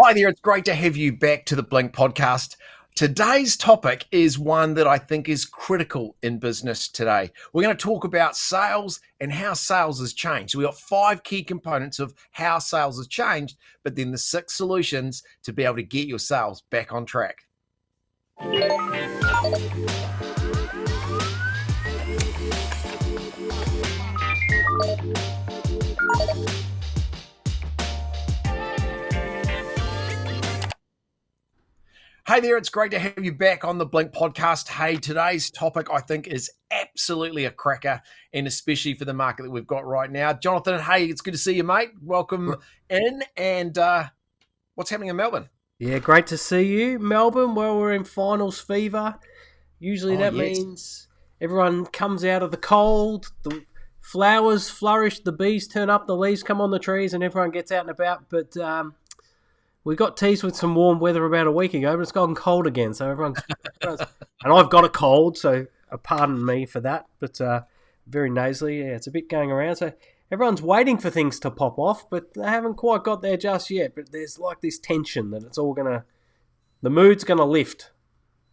Hi there, it's great to have you back to the Blink podcast. Today's topic is one that I think is critical in business today. We're going to talk about sales and how sales has changed. We've got 5 key components of how sales has changed, but then the 6 solutions to be able to get your sales back on track. Hey there, it's great to have you back on the Blink podcast. Hey, today's topic I think is absolutely a cracker, and especially for the market that we've got right now. Jonathan, hey, it's good to see you, mate. Welcome in. And what's happening in Melbourne? Yeah, great to see you. Melbourne, well, we're in finals fever. Usually that means everyone comes out of the cold, the flowers flourish, the bees turn up, the leaves come on the trees, and everyone gets out and about. But we got teased with some warm weather about a week ago, but it's gotten cold again. So everyone's and I've got a cold, so pardon me for that. But very nasally, yeah, it's a bit going around. So everyone's waiting for things to pop off, but they haven't quite got there just yet. But there's like this tension that the mood's gonna lift.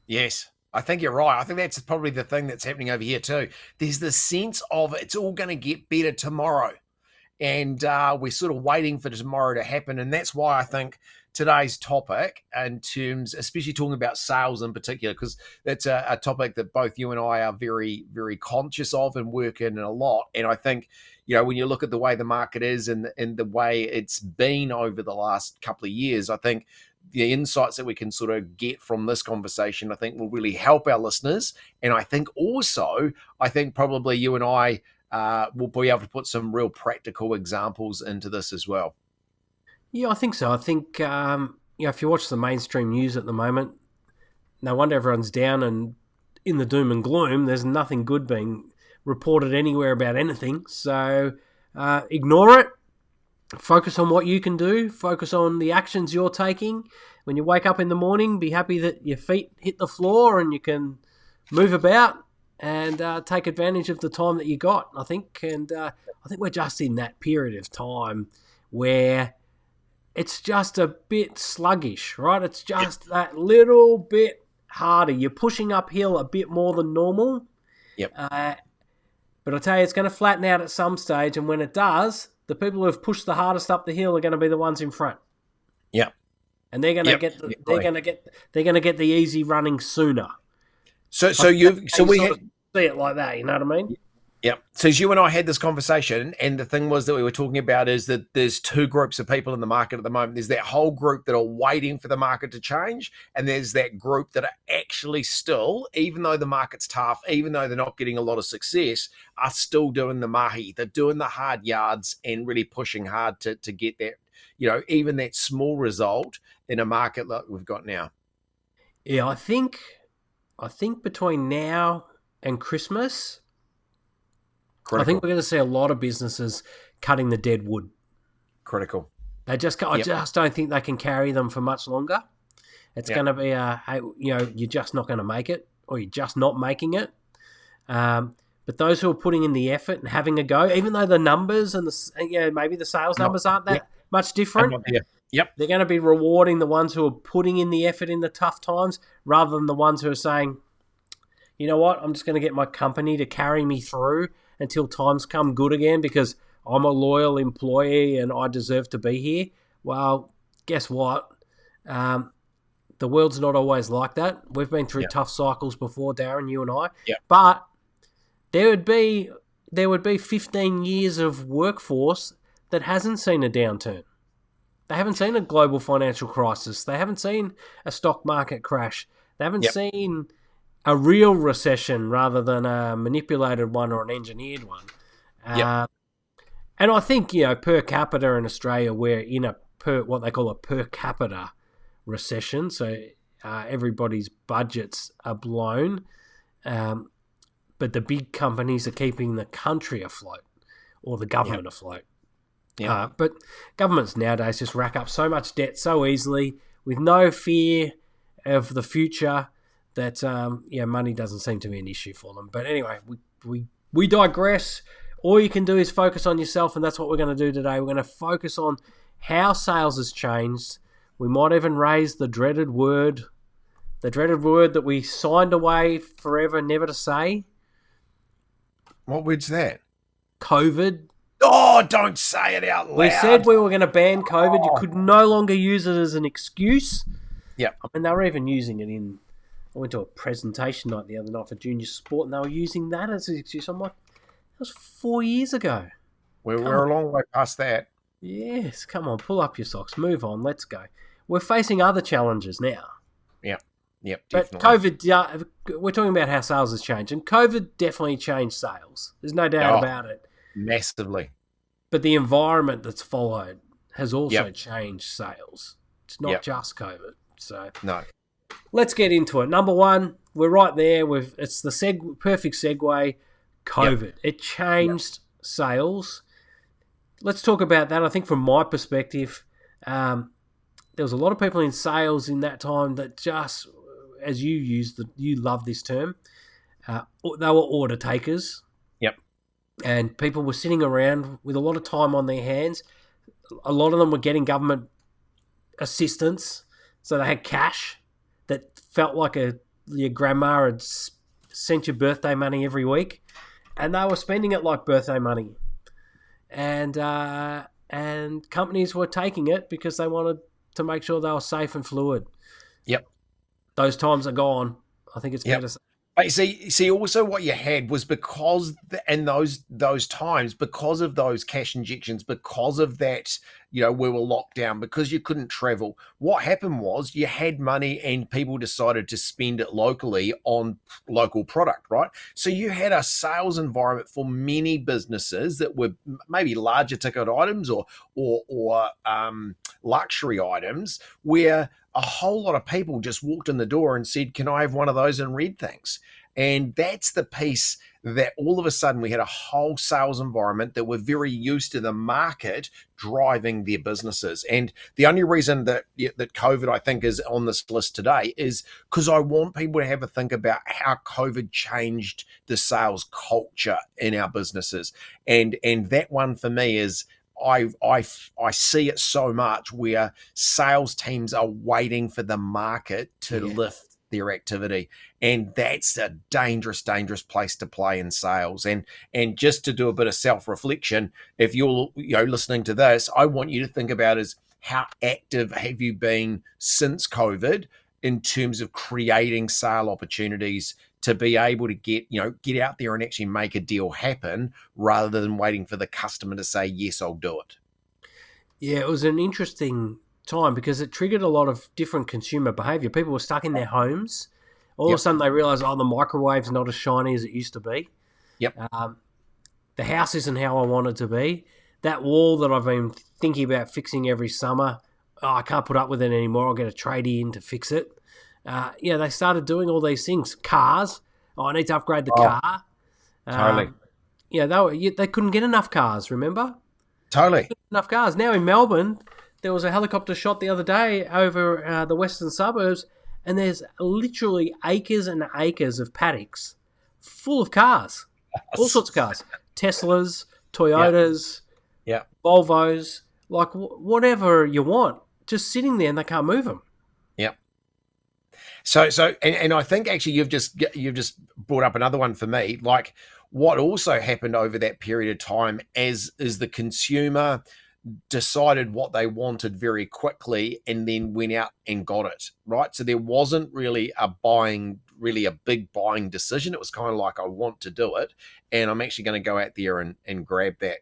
Yes, I think you're right. I think that's probably the thing that's happening over here too. There's the sense of it's all going to get better tomorrow. And we're sort of waiting for tomorrow to happen. And that's why I think today's topic, in terms, especially talking about sales in particular, because that's a topic that both you and I are very, very conscious of and work in a lot. And I think, when you look at the way the market is and the way it's been over the last couple of years, I think the insights that we can sort of get from this conversation, I think will really help our listeners. And I think also, probably you and I we'll be able to put some real practical examples into this as well. Yeah, I think so. I think, if you watch the mainstream news at the moment, no wonder everyone's down and in the doom and gloom. There's nothing good being reported anywhere about anything. So ignore it. Focus on what you can do. Focus on the actions you're taking. When you wake up in the morning, be happy that your feet hit the floor and you can move about and take advantage of the time that you got, I think. And I think we're just in that period of time where it's just a bit sluggish, right? It's just that little bit harder. You're pushing uphill a bit more than normal. Yep. But I tell you, it's going to flatten out at some stage, and when it does, the people who have pushed the hardest up the hill are going to be the ones in front. Yep. And they're going to get the easy running sooner. So we see it like that, you know what I mean? Yeah. So as you and I had this conversation, and the thing was that we were talking about is that there's 2 groups of people in the market at the moment. There's that whole group that are waiting for the market to change, and there's that group that are actually still, even though the market's tough, even though they're not getting a lot of success, are still doing the mahi. They're doing the hard yards and really pushing hard to get that, even that small result in a market like we've got now. Yeah, I think between now and Christmas, critical. I think we're going to see a lot of businesses cutting the dead wood. Critical. I just don't think they can carry them for much longer. It's going to be you're just not going to make it, or you're just not making it. But those who are putting in the effort and having a go, even though the numbers and maybe the sales numbers aren't that much different. Yep. They're going to be rewarding the ones who are putting in the effort in the tough times, rather than the ones who are saying, you know what, I'm just going to get my company to carry me through until times come good again because I'm a loyal employee and I deserve to be here. Well, guess what? The world's not always like that. We've been through tough cycles before, Darren, you and I. Yeah. But there would be 15 years of workforce that hasn't seen a downturn. They haven't seen a global financial crisis. They haven't seen a stock market crash. They haven't seen a real recession rather than a manipulated one or an engineered one. And I think, per capita in Australia, we're in what they call a per capita recession. So everybody's budgets are blown. But the big companies are keeping the country afloat, or the government afloat. Yeah. But governments nowadays just rack up so much debt so easily with no fear of the future that money doesn't seem to be an issue for them. But anyway, we digress. All you can do is focus on yourself, and that's what we're going to do today. We're going to focus on how sales has changed, We might even raise the dreaded word that we signed away forever never to say. What word's that? COVID. Oh, don't say it out loud. We said we were going to ban COVID. You Oh. could no longer use it as an excuse. Yep. I mean, they were even using it in... I went to a presentation night the other night for junior sport, and they were using that as an excuse. I'm like, that was 4 years ago. We're a long way past that. Yes, come on, pull up your socks. Move on, let's go. We're facing other challenges now. Yep, But definitely. COVID, we're talking about how sales has changed, and COVID definitely changed sales. There's no doubt about it. Massively. But the environment that's followed has also changed sales. It's not just COVID. So No. let's get into it. Number one, we're right there. It's the perfect segue. COVID. It changed sales. Let's talk about that. I think from my perspective, there was a lot of people in sales in that time that just, as you love this term, they were order takers. Yep. And people were sitting around with a lot of time on their hands. A lot of them were getting government assistance, so they had cash that felt like your grandma had sent you birthday money every week, and they were spending it like birthday money. And companies were taking it because they wanted to make sure they were safe and fluid. Yep. Those times are gone. I think it's fair to say. But see, also what you had was because those times, because of those cash injections, because of that, we were locked down, because you couldn't travel. What happened was you had money and people decided to spend it locally on local product, right? So you had a sales environment for many businesses that were maybe larger ticket items or luxury items where a whole lot of people just walked in the door and said, "Can I have one of those?" and read things. And that's the piece that all of a sudden we had a whole sales environment that were very used to the market driving their businesses. And the only reason that COVID, I think, is on this list today is because I want people to have a think about how COVID changed the sales culture in our businesses. And that one for me is I see it so much where sales teams are waiting for the market to lift their activity, and that's a dangerous place to play in sales. And just to do a bit of self-reflection, if you're listening to this, I want you to think about is how active have you been since COVID in terms of creating sale opportunities to be able to get out there and actually make a deal happen rather than waiting for the customer to say, "Yes, I'll do it." Yeah, it was an interesting time because it triggered a lot of different consumer behavior. People were stuck in their homes. All of a sudden they realized, the microwave's not as shiny as it used to be. Yep. The house isn't how I want it to be. That wall that I've been thinking about fixing every summer, I can't put up with it anymore. I'll get a tradie in to fix it. They started doing all these things. Cars. I need to upgrade the car. Totally. They couldn't get enough cars, remember? Totally. Enough cars. Now in Melbourne, there was a helicopter shot the other day over the western suburbs, and there's literally acres and acres of paddocks full of cars. All sorts of cars. Teslas, Toyotas, Volvos, like whatever you want, just sitting there and they can't move them. Yep. So I think actually you've just brought up another one for me. Like what also happened over that period of time is the consumer decided what they wanted very quickly and then went out and got it, right? So there wasn't really a big buying decision. It was kind of like, I want to do it and I'm actually going to go out there and grab that,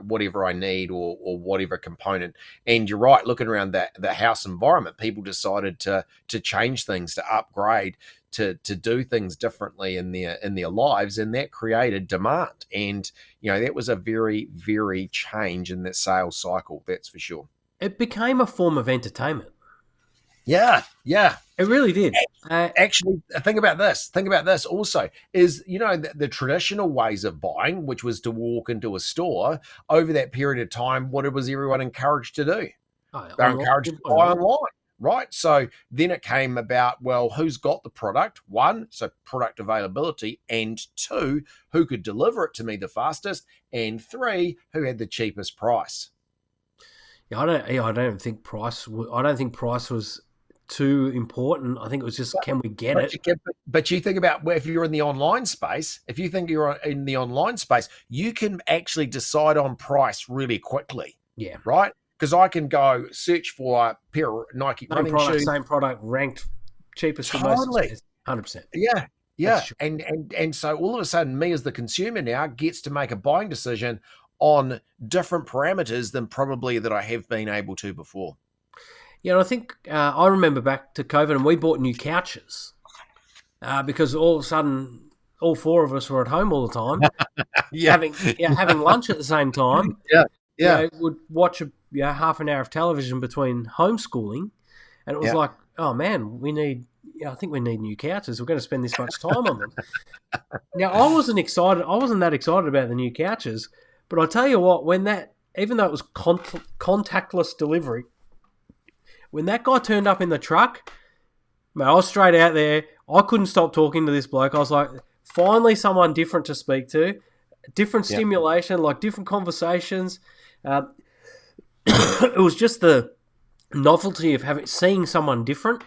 whatever I need or whatever component. And you're right, looking around the house environment, people decided to change things, to upgrade, to do things differently in their lives, and that created demand. And that was a very, very change in that sales cycle, that's for sure. It became a form of entertainment. Yeah. It really did. Actually, think about this also, is, the traditional ways of buying, which was to walk into a store, over that period of time, what was everyone encouraged to do? They're encouraged to buy online. Right. So then it came about, well, who's got the product? One, so product availability, and two, who could deliver it to me the fastest, and three, who had the cheapest price. I don't think price. I don't think price was too important. I think it was just, can we get it? But you think about if you're in the online space, if you think you're in the online space, you can actually decide on price really quickly. Yeah. Right? Because I can go search for a pair of Nike running shoes. Same product, ranked cheapest to most Totally. expensive. 100%. Yeah. Yeah. And so all of a sudden, me as the consumer now gets to make a buying decision on different parameters than probably that I have been able to before. Yeah, and I think I remember back to COVID, and we bought new couches because all of a sudden, all four of us were at home all the time, having lunch at the same time. Yeah. Would watch half an hour of television between homeschooling, and it was like, oh man, I think we need new couches. We're going to spend this much time on them. Now, I wasn't that excited about the new couches, but I tell you what, even though it was contactless delivery, when that guy turned up in the truck, man, I was straight out there. I couldn't stop talking to this bloke. I was like, finally someone different to speak to, different stimulation, like different conversations. It was just the novelty of seeing someone different.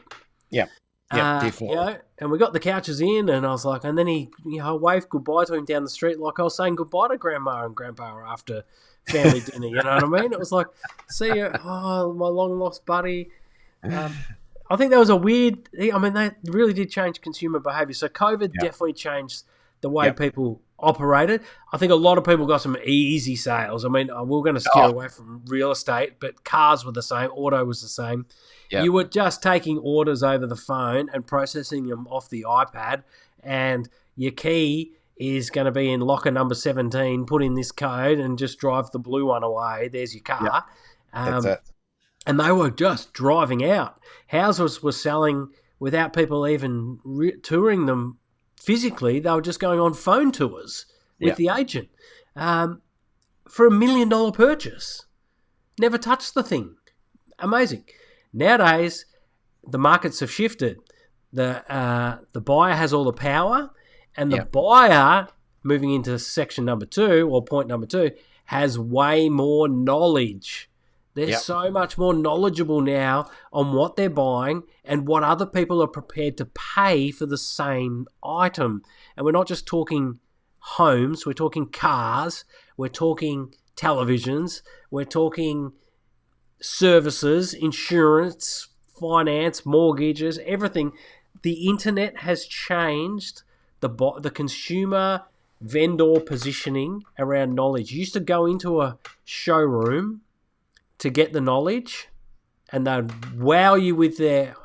Yeah, definitely. And we got the couches in, and I was like, and then he, waved goodbye to him down the street, like I was saying goodbye to Grandma and Grandpa after family dinner. You know what I mean? It was like, see you, oh, my long lost buddy. I think that was a weird. I mean, they really did change consumer behaviour. So COVID definitely changed the way people operated. I think a lot of people got some easy sales. I mean, we're going to steer away from real estate, but cars were the same. Auto was the same. Yep. You were just taking orders over the phone and processing them off the iPad, and your key is going to be in locker number 17. Put in this code and just drive the blue one away. There's your car. That's it. And they were just driving out. Houses were selling without people even touring them physically. They were just going on phone tours with the agent for $1 million purchase. Never touched the thing. Amazing. Nowadays, the markets have shifted. The buyer has all the power, and the buyer, moving into section number 2 or point number 2, has way more knowledge. They're so much more knowledgeable now on what they're buying and what other people are prepared to pay for the same item. And we're not just talking homes, we're talking cars, we're talking televisions, we're talking services, insurance, finance, mortgages, everything. The internet has changed the consumer vendor positioning around knowledge. You used to go into a showroom to get the knowledge, and they'd wow you with their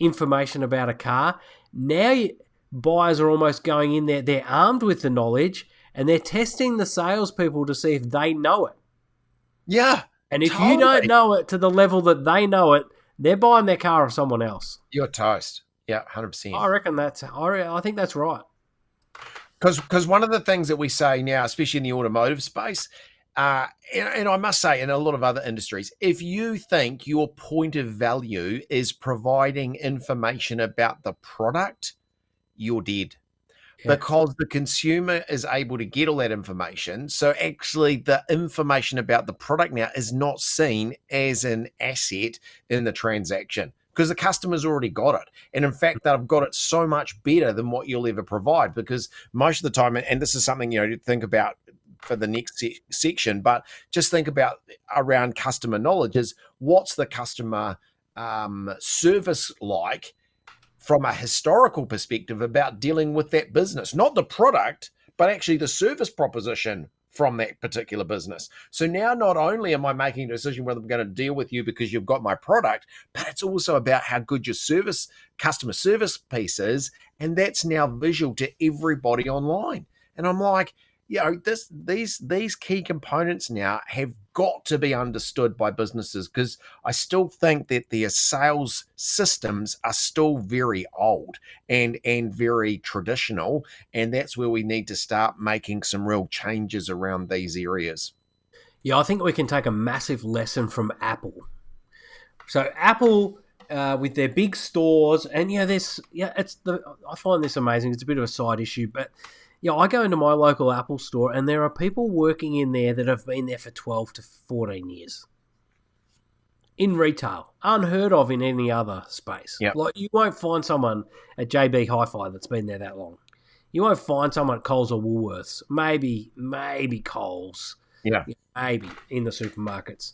information about a car. Now buyers are almost going in there, they're armed with the knowledge, and they're testing the salespeople to see if they know it. Yeah. And if you don't know it to the level that they know it, they're buying their car of someone else. You're toast. Yeah, 100%. I think that's right. Because one of the things that we say now, especially in the automotive space, and I must say in a lot of other industries, if you think your point of value is providing information about the product, you're dead. Because the consumer is able to get all that information. So actually the information about the product now is not seen as an asset in the transaction because the customer's already got it. And in fact, they've got it so much better than what you'll ever provide, because most of the time, and this is something, to think about for the next section, but just think about around customer knowledge is what's the customer service like from a historical perspective about dealing with that business, not the product, but actually the service proposition from that particular business. So now not only am I making a decision whether I'm going to deal with you because you've got my product, but it's also about how good your customer service piece is. And that's now visual to everybody online. And I'm like, these key components now have got to be understood by businesses, because I still think that their sales systems are still very old and very traditional, and that's where we need to start making some real changes around these areas. Yeah, I think we can take a massive lesson from Apple. So Apple, with their big stores, and I find this amazing. It's a bit of a side issue, but I go into my local Apple store and there are people working in there that have been there for 12 to 14 years. in retail, unheard of in any other space. Yep. Like, you won't find someone at JB Hi-Fi that's been there that long. You won't find someone at Coles or Woolworths. Maybe Coles. Yeah. Maybe in the supermarkets.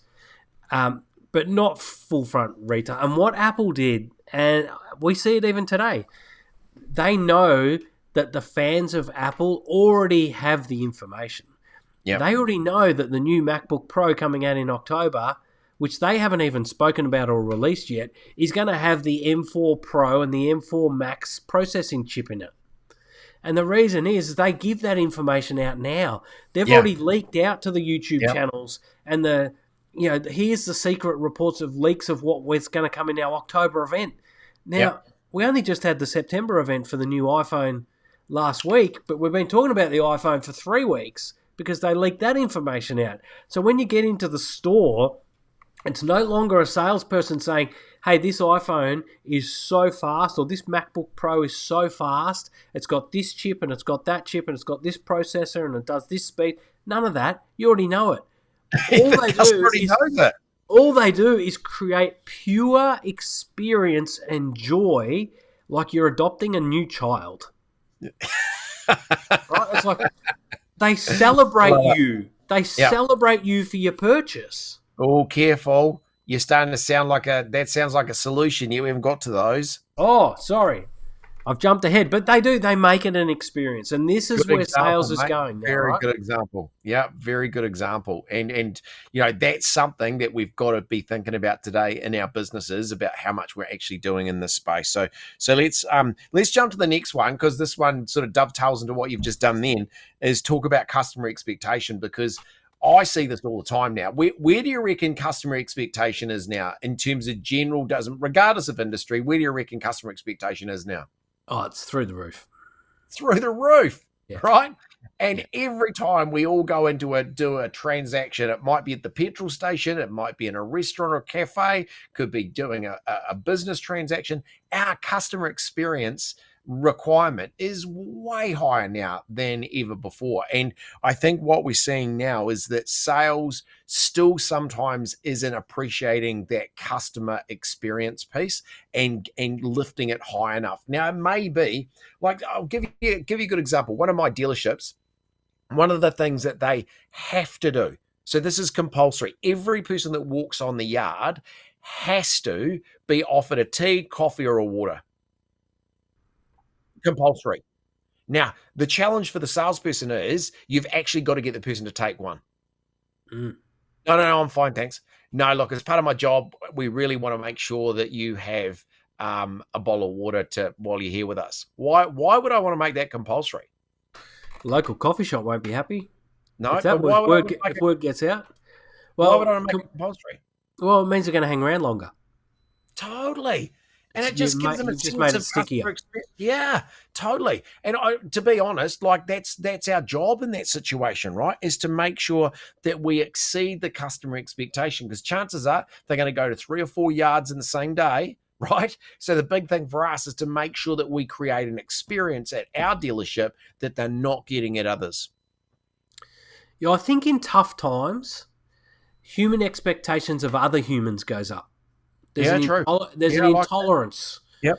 But not full front retail. And what Apple did, and we see it even today, they know that the fans of Apple already have the information. Yep. They already know that the new MacBook Pro coming out in October, which they haven't even spoken about or released yet, is going to have the M4 Pro and the M4 Max processing chip in it. And the reason is they give that information out now. They've already leaked out to the YouTube channels, and here's the secret reports of leaks of what was going to come in our October event. Now, we only just had the September event for the new iPhone last week, but we've been talking about the iPhone for 3 weeks because they leaked that information out. So when you get into the store, it's no longer a salesperson saying, hey, this iPhone is so fast, or this MacBook Pro is so fast, it's got this chip and it's got that chip and it's got this processor and it does this speed. None of that. You already know it. All they do is create pure experience and joy, like you're adopting a new child. Right? It's like they celebrate you. They celebrate you for your purchase. Oh, careful. You're starting to sound like that sounds like a solution. We haven't got to those. Oh, sorry. I've jumped ahead, but they do. They make it an experience, and this is where sales is going now. Very good example. Yeah, very good example. And that's something that we've got to be thinking about today in our businesses, about how much we're actually doing in this space. So let's jump to the next one, because this one sort of dovetails into what you've just done. Then is talk about customer expectation, because I see this all the time now. Where do you reckon customer expectation is now in terms of general, regardless of industry? Where do you reckon customer expectation is now? Oh, it's through the roof. Through the roof, right? And every time we all go into do a transaction, it might be at the petrol station, it might be in a restaurant or cafe, could be doing a business transaction. Our customer experience requirement is way higher now than ever before. And I think what we're seeing now is that sales still sometimes isn't appreciating that customer experience piece and lifting it high enough. Now, it may be, like, I'll give you a good example. One of my dealerships, one of the things that they have to do, so this is compulsory, every person that walks on the yard has to be offered a tea, coffee, or a water. Compulsory. Now, the challenge for the salesperson is you've actually got to get the person to take one. No, I'm fine, thanks. No, look, as part of my job, we really want to make sure that you have a bottle of water while you're here with us. Why would I want to make that compulsory? Local coffee shop won't be happy. No, if word gets out. Well, why would I make it compulsory? Well, it means they're going to hang around longer. Totally. And it just gives them a sense made it of stickier. experience. Yeah, totally. And to be honest, like that's our job in that situation, right? Is to make sure that we exceed the customer expectation, because chances are they're going to go to 3 or 4 yards in the same day, right? So the big thing for us is to make sure that we create an experience at our dealership that they're not getting at others. Yeah, I think in tough times, human expectations of other humans goes up. There's an intolerance. Yep.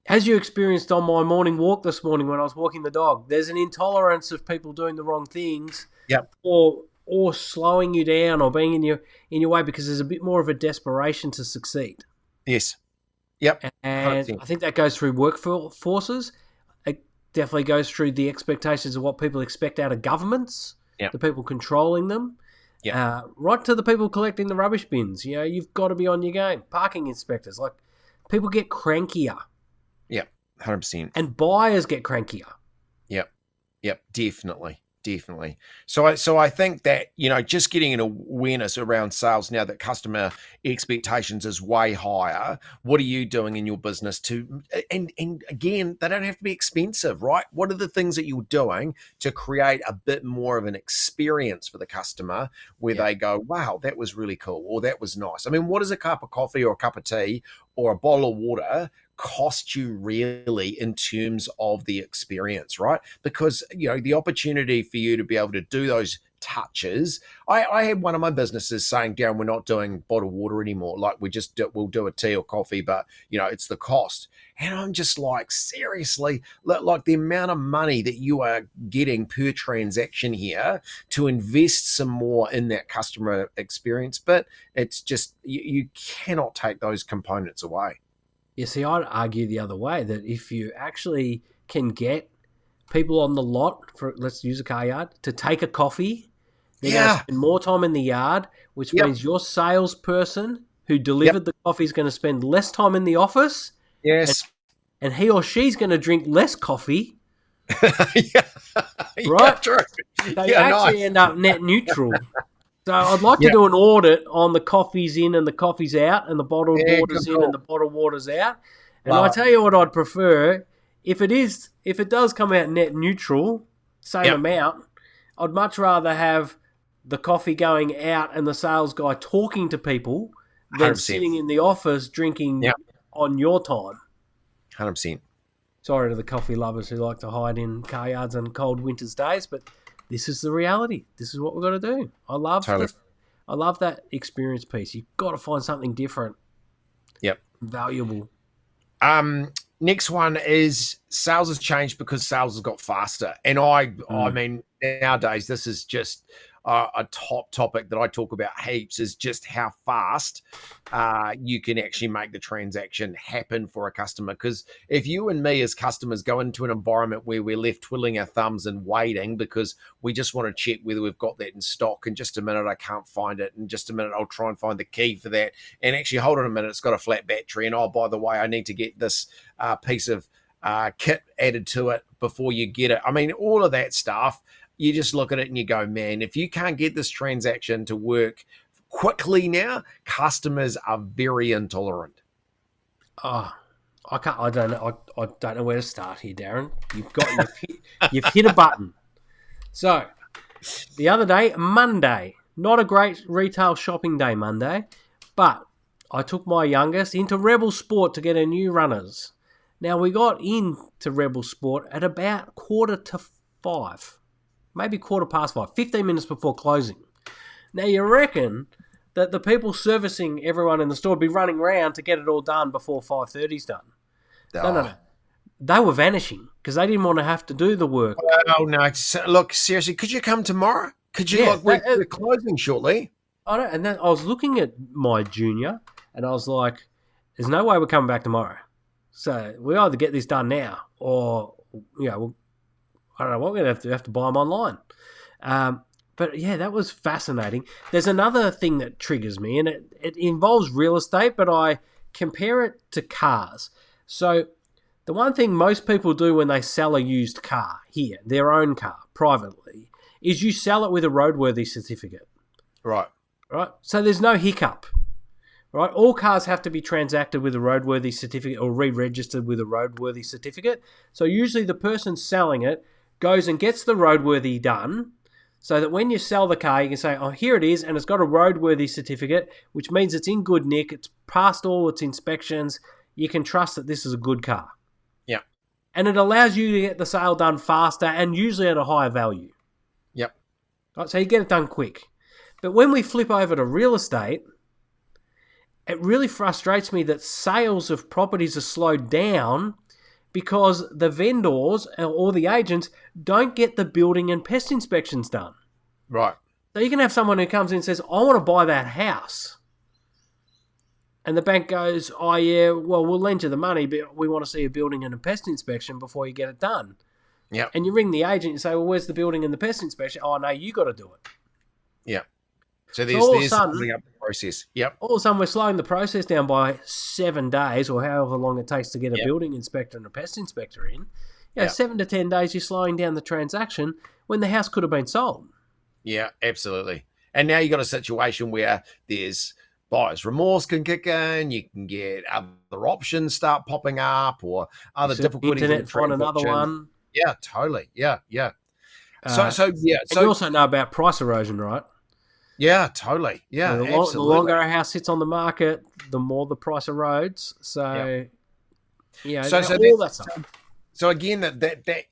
As you experienced on my morning walk this morning when I was walking the dog, there's an intolerance of people doing the wrong things. Yep. Or slowing you down or being in your way, because there's a bit more of a desperation to succeed. Yes. Yep. And 100%. I think that goes through workforces. It definitely goes through the expectations of what people expect out of governments, the people controlling them. Yeah, right to the people collecting the rubbish bins. You've got to be on your game. Parking inspectors, like, people get crankier. Yep, 100%. And buyers get crankier. Yep, definitely. So I think that, just getting an awareness around sales now that customer expectations is way higher. What are you doing in your business and again, they don't have to be expensive, right? What are the things that you're doing to create a bit more of an experience for the customer where they go, wow, that was really cool, or that was nice? I mean, what does a cup of coffee or a cup of tea or a bottle of water cost you really in terms of the experience, right? Because, the opportunity for you to be able to do those touches. I had one of my businesses saying, Darren, we're not doing bottled water anymore. Like we'll do a tea or coffee, but it's the cost. And I'm just like, seriously, like the amount of money that you are getting per transaction here to invest some more in that customer experience. But it's just, you cannot take those components away. You see, I'd argue the other way, that if you actually can get people on the lot, for let's use a car yard, to take a coffee, they're going to spend more time in the yard, which means your salesperson who delivered the coffee is going to spend less time in the office. Yes. And he or she's going to drink less coffee. Yeah. Right? Yeah, true. They actually end up net neutral. So I'd like to do an audit on the coffees in and the coffees out, and the bottled water's in and the bottled water's out. And I tell you what I'd prefer, if it does come out net neutral, same amount, I'd much rather have the coffee going out and the sales guy talking to people than 100%. sitting in the office drinking on your time. 100%. Sorry to the coffee lovers who like to hide in car yards on cold winter's days, but this is the reality. This is what we've got to do. I love that experience piece. You've got to find something different. Yep. Valuable. Next one is sales has changed because sales has got faster. And I mean, nowadays, this is just a top topic that I talk about heaps, is just how fast you can actually make the transaction happen for a customer. Because if you and me as customers go into an environment where we're left twiddling our thumbs and waiting because we just want to check whether we've got that in stock, in just a minute I can't find it, in just a minute I'll try and find the key for that, and actually hold on a minute, it's got a flat battery, and oh, by the way, I need to get this piece of kit added to it before you get it. I mean, all of that stuff, you just look at it and you go, man, if you can't get this transaction to work quickly now, customers are very intolerant. Oh, I don't know where to start here, Darren. You've hit a button. So, the other day, Monday, not a great retail shopping day Monday, but I took my youngest into Rebel Sport to get her new runners. Now, we got into Rebel Sport at about 4:45. Maybe 5:15, 15 minutes before closing. Now, you reckon that the people servicing everyone in the store would be running around to get it all done before 5:30's done? Oh. No. They were vanishing because they didn't want to have to do the work. Oh, no. Look, seriously, could you come tomorrow? Could you, we're closing shortly. I know, and then I was looking at my junior, and I was like, there's no way we're coming back tomorrow. So we either get this done now or, I don't know what, we're going to have to buy them online. But yeah, that was fascinating. There's another thing that triggers me, and it involves real estate, but I compare it to cars. So the one thing most people do when they sell a used car here, their own car, privately, is you sell it with a roadworthy certificate. Right. So there's no hiccup. Right? All cars have to be transacted with a roadworthy certificate or re-registered with a roadworthy certificate. So usually the person selling it goes and gets the roadworthy done, so that when you sell the car, you can say, oh, here it is, and it's got a roadworthy certificate, which means it's in good nick, it's passed all its inspections, you can trust that this is a good car. Yeah. And it allows you to get the sale done faster and usually at a higher value. Yep. Right, so you get it done quick. But when we flip over to real estate, it really frustrates me that sales of properties are slowed down because the vendors or the agents don't get the building and pest inspections done. Right. So you can have someone who comes in and says, I want to buy that house. And the bank goes, oh yeah, well, we'll lend you the money, but we want to see a building and a pest inspection before you get it done. Yeah. And you ring the agent and say, well, where's the building and the pest inspection? Oh, no, you got to do it. Yeah. So there's something up the process. Yep. All of a sudden, we're slowing the process down by 7 days or however long it takes to get a building inspector and a pest inspector in. 7 to 10 days, you're slowing down the transaction when the house could have been sold. Yeah, absolutely. And now you've got a situation where there's buyer's remorse can kick in, you can get other options start popping up or other difficulties. Internet, find another one. Yeah, totally. Yeah. So you also know about price erosion, right? Yeah, totally. Yeah, the longer a house sits on the market, the more the price erodes. So, all that stuff. So again, that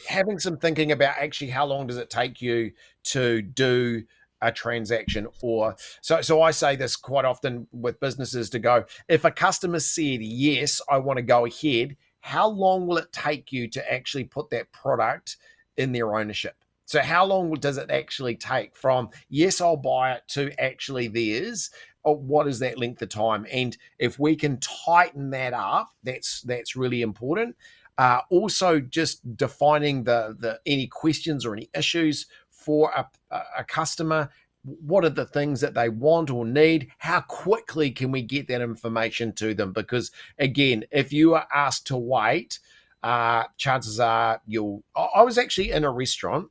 having some thinking about actually how long does it take you to do a transaction, or so I say this quite often with businesses to go, if a customer said yes, I want to go ahead, how long will it take you to actually put that product in their ownership? So how long does it actually take from yes, I'll buy it to actually theirs? Or what is that length of time? And if we can tighten that up, that's really important. Also, just defining the any questions or any issues for a customer. What are the things that they want or need? How quickly can we get that information to them? Because again, if you are asked to wait, chances are you'll. I was actually in a restaurant.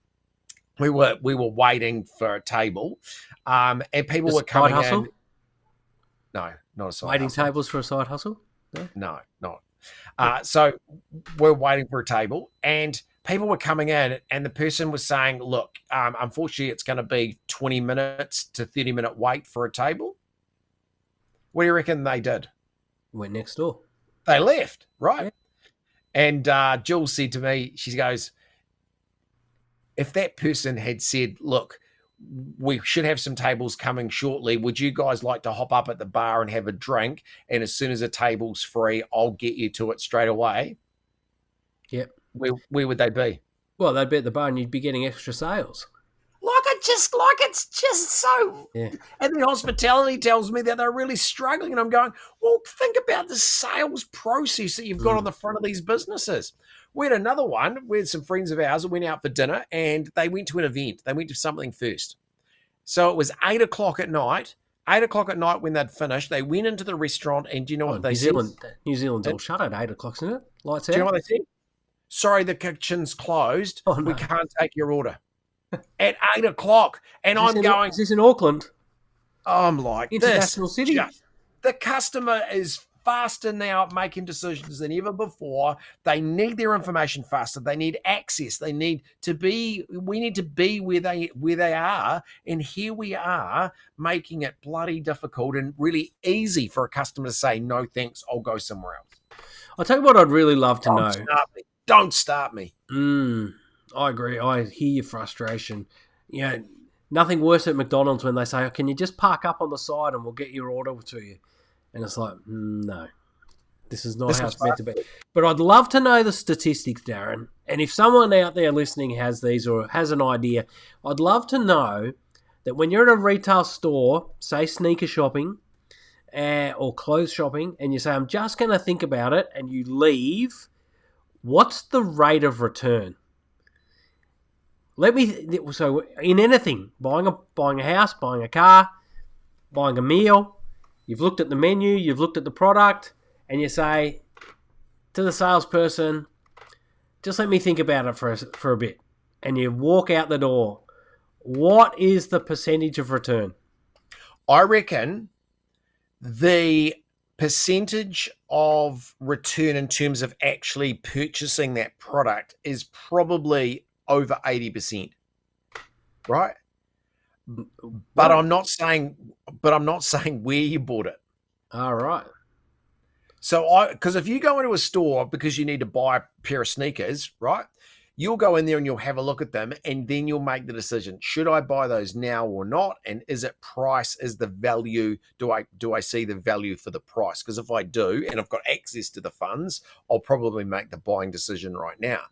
We were waiting for a table, and people were Side coming hustle? in. No, not a side Waiting hustle. tables for a side hustle? No? No, not. So we're waiting for a table, and people were coming in, and the person was saying, "Look, unfortunately, it's going to be 20 minutes to 30-minute wait for a table." What do you reckon they did? Went next door. They left, right? Yeah. And Jules said to me, she goes, "If that person had said, look, we should have some tables coming shortly. Would you guys like to hop up at the bar and have a drink? And as soon as a table's free, I'll get you to it straight away." Yep. Where would they be? Well, they'd be at the bar and you'd be getting extra sales. It's just so. Yeah. And then hospitality tells me that they're really struggling, and I'm going, well, think about the sales process that you've got on the front of these businesses. We had another one. We had some friends of ours that went out for dinner, and they went to an event. They went to something first. So it was 8 o'clock at night. 8 o'clock at night when they'd finished, they went into the restaurant, and do you know what they said? New Zealand's all shut at 8 o'clock, isn't it? Lights out. Do you know what they said? Sorry, the kitchen's closed. Oh, no. We can't take your order. At 8 o'clock. And I'm going, is this in Auckland? I'm like, International this. city. The customer is faster now at making decisions than ever before. They need their information faster. They need access. We need to be where they are. And here we are making it bloody difficult and really easy for a customer to say, no, thanks, I'll go somewhere else. I'll tell you what I'd really love to know. Don't start me. I agree. I hear your frustration. You know, nothing worse at McDonald's when they say, oh, can you just park up on the side and we'll get your order to you? And it's like, no, this is not how it's meant to be. But I'd love to know the statistics, Darren. And if someone out there listening has these or has an idea, I'd love to know that when you're at a retail store, say sneaker shopping or clothes shopping, and you say, I'm just going to think about it, and you leave, what's the rate of return? So in anything, buying a house, buying a car, buying a meal, you've looked at the menu, you've looked at the product, and you say to the salesperson, just let me think about it for a bit. And you walk out the door. What is the percentage of return? I reckon the percentage of return in terms of actually purchasing that product is probably over 80%, right? But I'm not saying where you bought it. All right. So because if you go into a store because you need to buy a pair of sneakers, right? You'll go in there and you'll have a look at them, and then you'll make the decision: should I buy those now or not? And is it price? Is the value? Do I see the value for the price? Because if I do, and I've got access to the funds, I'll probably make the buying decision right now.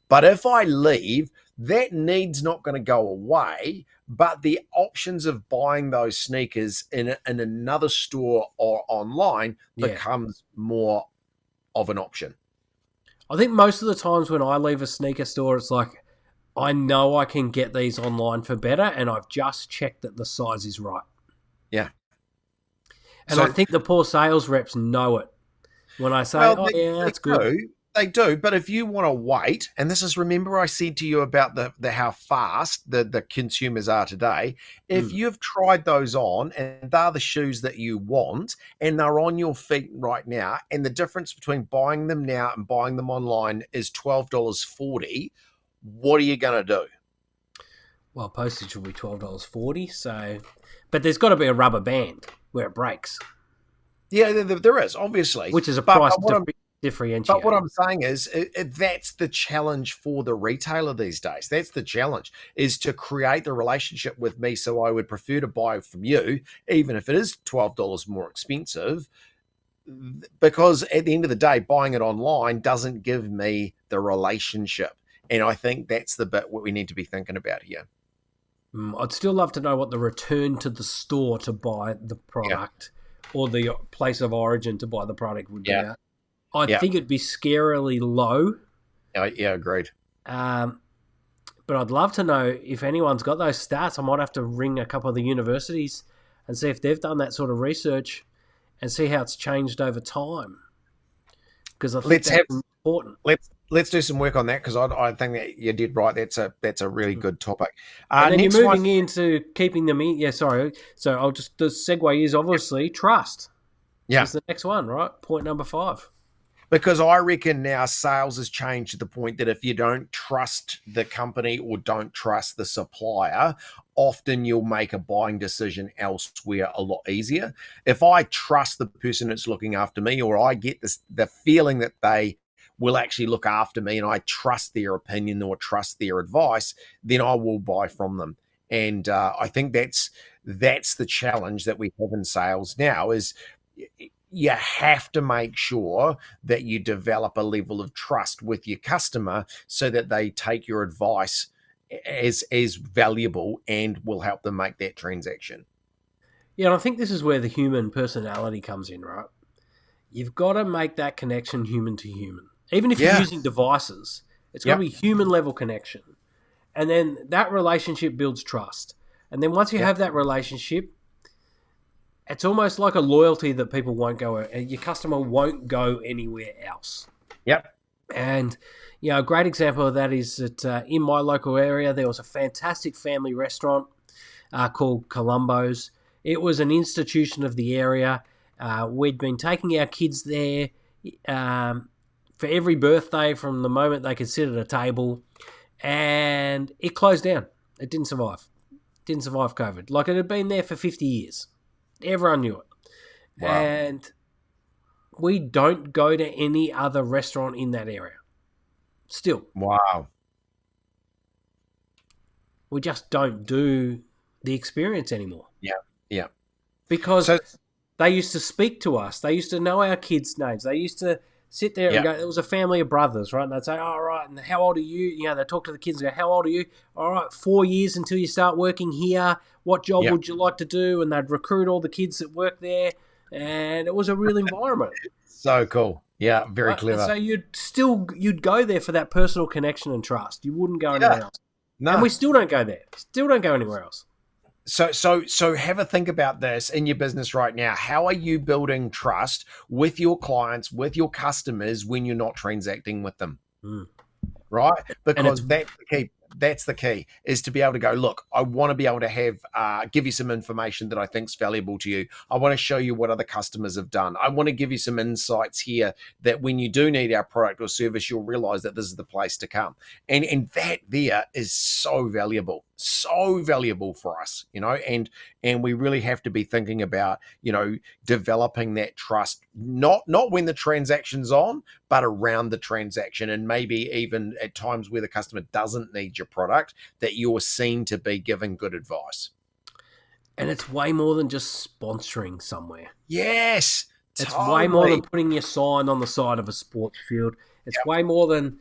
But if I leave, that need's not going to go away. But the options of buying those sneakers in another store or online becomes more of an option. I think most of the times when I leave a sneaker store, it's like, I know I can get these online for better, and I've just checked that the size is right. Yeah. And I think the poor sales reps know it. When I say, that's good. They do, but if you want to wait, and this is, remember I said to you about the how fast the consumers are today, if you've tried those on and they're the shoes that you want and they're on your feet right now, and the difference between buying them now and buying them online is $12.40, what are you going to do? Well, postage will be $12.40, so... But there's got to be a rubber band where it breaks. Yeah, there is, obviously. Which is a price But what differentiate. I'm saying is that's the challenge for the retailer these days. That's the challenge, is to create the relationship with me. So I would prefer to buy from you, even if it is $12 more expensive, because at the end of the day, buying it online doesn't give me the relationship. And I think that's the bit what we need to be thinking about here. I'd still love to know what the return to the store to buy the Yeah. product or the place of origin to buy the product would be Yeah. at. I Yeah. think it'd be scarily low. Yeah. Agreed. Um, but I'd love to know if anyone's got those stats. I might have to ring a couple of the universities and see if they've done that sort of research and see how it's changed over time. Because I think Let's that's have important. let's do some work on that, because I think that you did right. That's a really good topic. And then you're Next one, moving into keeping them in. Yeah, sorry. So I'll just, the segue is obviously trust yeah, is the next one, right? Point number 5. because I reckon now sales has changed to the point that if you don't trust the company or don't trust the supplier, often you'll make a buying decision elsewhere a lot easier. If I trust the person that's looking after me, or I get the feeling that they will actually look after me, and I trust their opinion or trust their advice, then I will buy from them. And I think that's the challenge that we have in sales now, is you have to make sure that you develop a level of trust with your customer so that they take your advice as valuable and will help them make that transaction. Yeah, and I think this is where the human personality comes in, right? You've got to make that connection human to human. Even if you're Yeah. using devices, it's got to Yep. be human level connection. And then that relationship builds trust. And then once you Yep. have that relationship, it's almost like a loyalty that people won't go, your customer won't go anywhere else. Yep. And, a great example of that is that in my local area, there was a fantastic family restaurant called Columbo's. It was an institution of the area. We'd been taking our kids there for every birthday from the moment they could sit at a table, and it closed down. It didn't survive. Didn't survive COVID. Like, it had been there for 50 years. Everyone knew it. Wow. And we don't go to any other restaurant in that area. Still. Wow. We just don't do the experience anymore. Yeah. Yeah. Because So they used to speak to us. They used to know our kids' names. They used to sit there and go, it was a family of brothers, right? And they'd say, all right, and how old are you? They talk to the kids and go, how old are you? All right, 4 years until you start working here. What job would you like to do? And they'd recruit all the kids that work there. And it was a real environment. so cool. Yeah, very Right? clever. And so you'd go there for that personal connection and trust. You wouldn't go anywhere else. No. And we still don't go there. Still don't go anywhere else. So have a think about this in your business right now. How are you building trust with your clients, with your customers, when you're not transacting with them? Right? Because that's the key. That's the key, is to be able to go, look, I want to be able to have, give you some information that I think is valuable to you. I want to show you what other customers have done. I want to give you some insights here that when you do need our product or service, you'll realize that this is the place to come. And that there is so valuable for us, and we really have to be thinking about, developing that trust, not when the transaction's on, but around the transaction, and maybe even at times where the customer doesn't need your product, that you're seen to be giving good advice. And it's way more than just sponsoring somewhere. Yes. It's totally. way more than putting your sign on the side of a sports field. It's way more than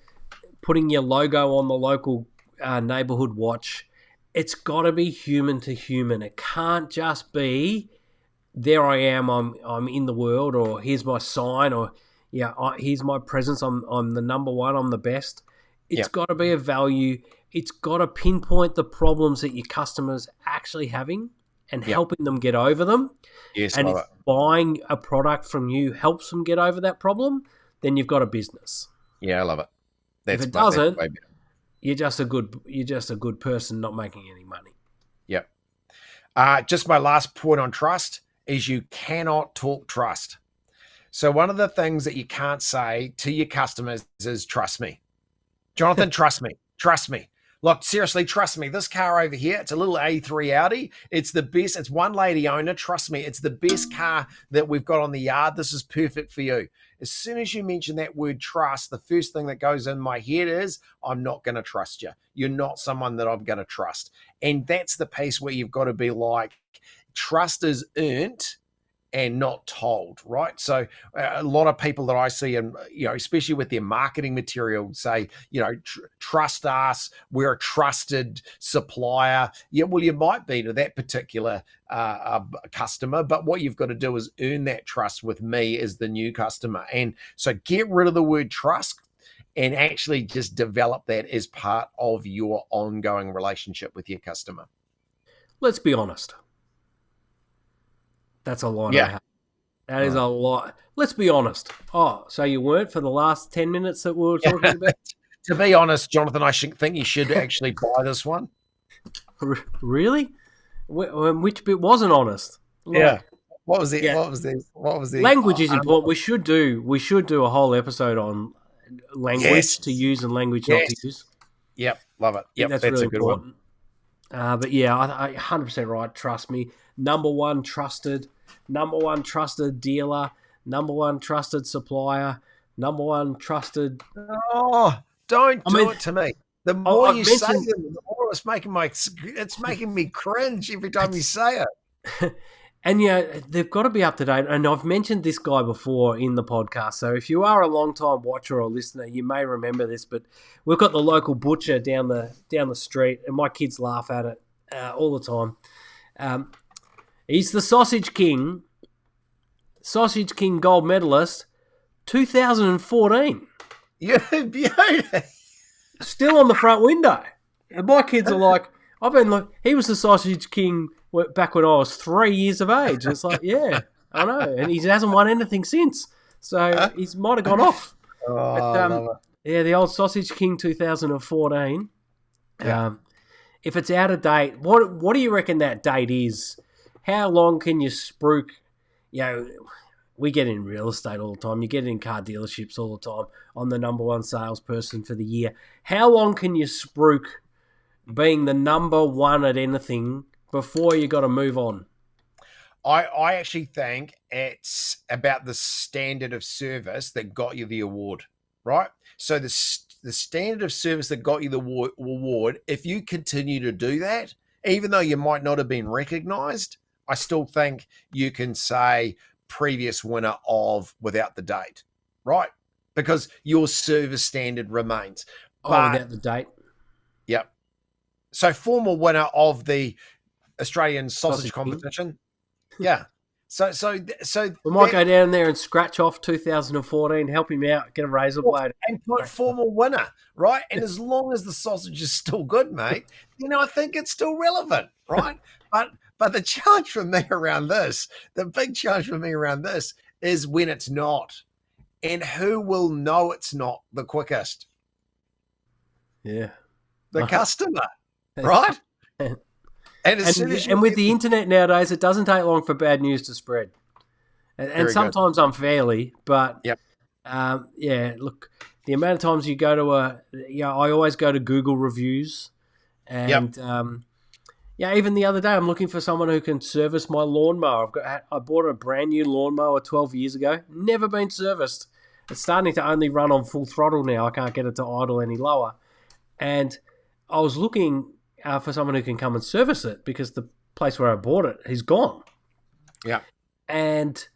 putting your logo on the local neighborhood watch. It's got to be human to human. It can't just be, there I am, I'm in the world, or here's my sign, or here's my presence, I'm the number one, I'm the best. It's got to be a value. It's got to pinpoint the problems that your customers actually having and helping them get over them. Yes, and if buying a product from you helps them get over that problem, then you've got a business. Yeah, I love it. If it doesn't, you're just a good person not making any money. Yep. Just my last point on trust is you cannot talk trust. So one of the things that you can't say to your customers is, trust me. Jonathan, trust me. Trust me. Look, seriously, trust me. This car over here, it's a little A3 Audi. It's the best. It's one lady owner. Trust me, it's the best car that we've got on the yard. This is perfect for you. As soon as you mention that word trust, the first thing that goes in my head is, I'm not going to trust you. You're not someone that I'm going to trust. And that's the piece where you've got to be like, trust is earned and not told, right? So a lot of people that I see, and especially with their marketing material, say, trust us, we're a trusted supplier. Yeah, well, you might be to that particular customer, but what you've got to do is earn that trust with me as the new customer. And so get rid of the word trust and actually just develop that as part of your ongoing relationship with your customer. Let's be honest. That's a lot. Yeah. That is a lot. Let's be honest. Oh, so you weren't for the last 10 minutes that we were talking about? To be honest, Jonathan, I think you should actually buy this one. Really? Which bit wasn't honest? Yeah. What was it? Yeah. What was the language is important. We should do a whole episode on language to use and language not to use. Yep, love it. Yep, that's really a good important one. But yeah, I 100% right. Trust me. Number one trusted dealer, number one trusted supplier, number one trusted. Oh, don't do it to me. The more you say them, the more it's making me cringe every time you say it. And they've got to be up to date. And I've mentioned this guy before in the podcast. So if you are a long time watcher or listener, you may remember this. But we've got the local butcher down the street, and my kids laugh at it all the time. He's the Sausage King gold medalist, 2014. Yeah, beauty. Still on the front window. And my kids are like, he was the Sausage King back when I was 3 years of age. It's like, yeah, I know. And he hasn't won anything since. So he might have gone off. I love it. Yeah, the old Sausage King 2014. Yeah. If it's out of date, what do you reckon that date is? How long can you spruik? We get in real estate all the time. You get in car dealerships all the time. I'm the number one salesperson for the year. How long can you spruik being the number one at anything before you got to move on? I actually think it's about the standard of service that got you the award, right? So the standard of service that got you the award, if you continue to do that, even though you might not have been recognized, I still think you can say previous winner of without the date, right? Because your service standard remains. Without the date? Yep. So former winner of the Australian sausage competition. Yeah. So we might go down there and scratch off 2014, help him out, get a razor blade. And put former winner, right? And as long as the sausage is still good, mate, I think it's still relevant, right? But the challenge for me around this, the big challenge for me around this is when it's not. And who will know it's not the quickest? Yeah. The customer, right? And with the internet nowadays, it doesn't take long for bad news to spread. And sometimes unfairly, but yep. Look, the amount of times you go to I always go to Google reviews. And even the other day, I'm looking for someone who can service my lawnmower. I bought a brand new lawnmower 12 years ago, never been serviced. It's starting to only run on full throttle now. I can't get it to idle any lower. And I was looking for someone who can come and service it because the place where I bought it is gone. Yeah. And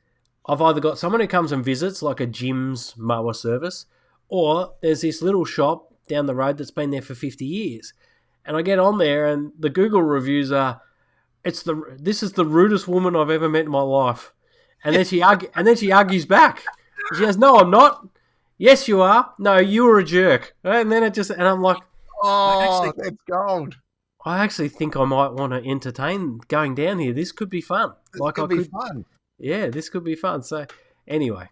I've either got someone who comes and visits, like a Jim's mower service, or there's this little shop down the road that's been there for 50 years. And I get on there, and the Google reviews are, this is the rudest woman I've ever met in my life. And then she argues back. She goes, "No, I'm not. Yes, you are. No, you were a jerk." And then and I'm like, that's gold. I actually think I might want to entertain going down here. This could be fun. This could be fun. Yeah, this could be fun. So anyway.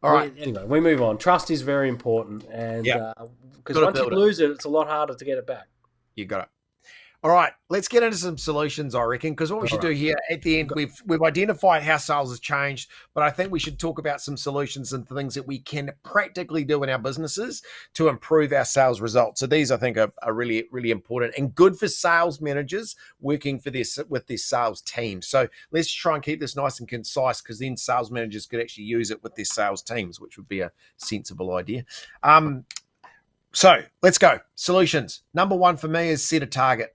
All right. We move on. Trust is very important. And because once you lose it, it's a lot harder to get it back. You got it. All right, let's get into some solutions, I reckon, because what we All should do right. here at the end, we've identified how sales has changed, but I think we should talk about some solutions and things that we can practically do in our businesses to improve our sales results. So these, I think, are really, really important and good for sales managers working for this with their sales team. So let's try and keep this nice and concise, because then sales managers could actually use it with their sales teams, which would be a sensible idea. So let's go. Solutions. Number one for me is set a target.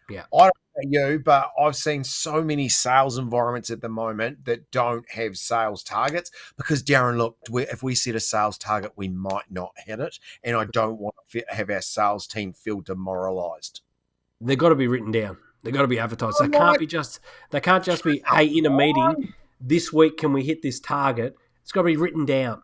Yeah. I don't know you, but I've seen so many sales environments at the moment that don't have sales targets because, Darren, look, if we set a sales target, we might not hit it. And I don't want to have our sales team feel demoralized. They've got to be written down. They've got to be advertised. They can't just be, hey, in a meeting, this week, can we hit this target? It's got to be written down.